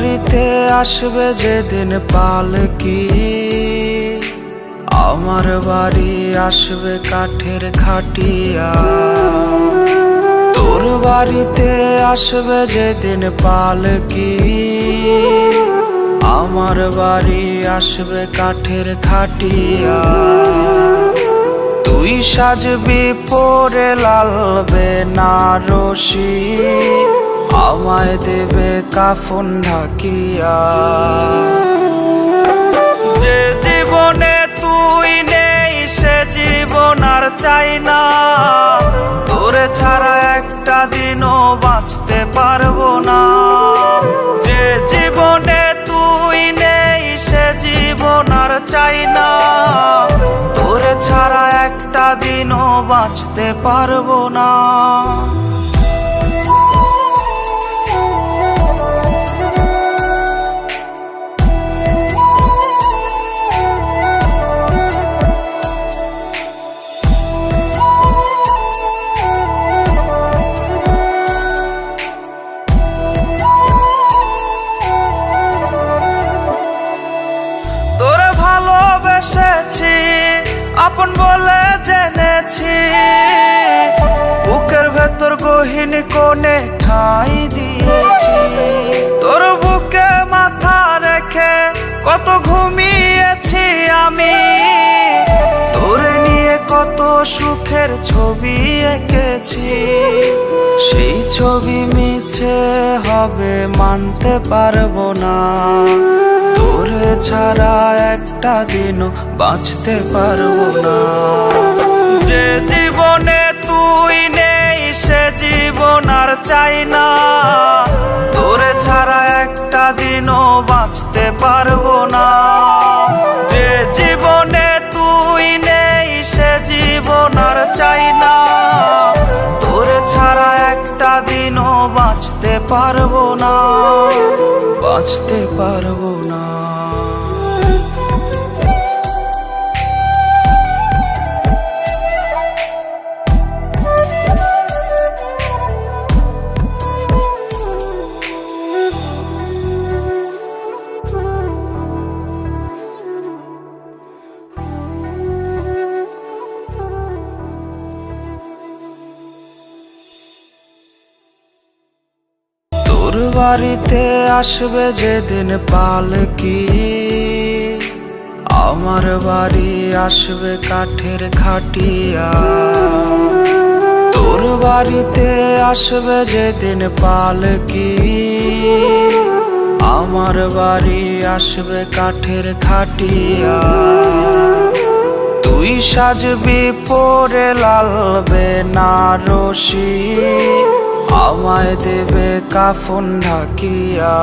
বাড়িতে আসবে যেদিন পালকি, আমার বাড়ি আসবে কাঠের খাটিয়া। তোর বাড়িতে আসবে যেদিন পালকি, আমার বাড়ি আসবে কাঠের খাটিয়া। তুই সাজবি পরে লাল বেনারসি, আমায় দেবে কাফন ঢাকিয়া। যে জীবনে তুই নেই সে জীবন আর চাই না, তোরে ছাড়া একটা দিনও বাঁচতে পারবো না। যে জীবনে তুই নেই সে জীবন আর চাই না, তোরে ছাড়া একটা দিনও বাঁচতে পারবো না। ভালোবেসেছি আপন বলে জেনেছি, বুকের ভেতর গহীন কোণে ঠাঁই দিয়েছি। তোর বুকে মাথা রেখে কত ঘুমিয়েছি আমি, তোরে নিয়ে কত সুখের ছবি এঁকেছি। সেই ছবি মিছে হবে মানতে পারবো না, তোরে ছাড়া একটা দিনও বাঁচতে পারবো না। যে জীবনে তুই নেই সে জীবন আর চাই না, তোরে ছাড়া একটা দিনও বাঁচতে পারবো না। যে জীবনে তুই নেই সে জীবন আর চাই না, তোরে ছাড়া একটা দিনও বাঁচতে পারবো না, বাঁচতে পারবো না। তোর বাড়িতে আসবে যেদিন পালকি, আমার বাড়ি আসবে কাঠের খাটিয়া। তোর বাড়িতে আসবে যেদিন পালকি, আমার বাড়ি আসবে কাঠের খাটিয়া। তুই সাজবি পরে লাল বেনারসি, আমায় দেবে কাফন ঢাকিয়া।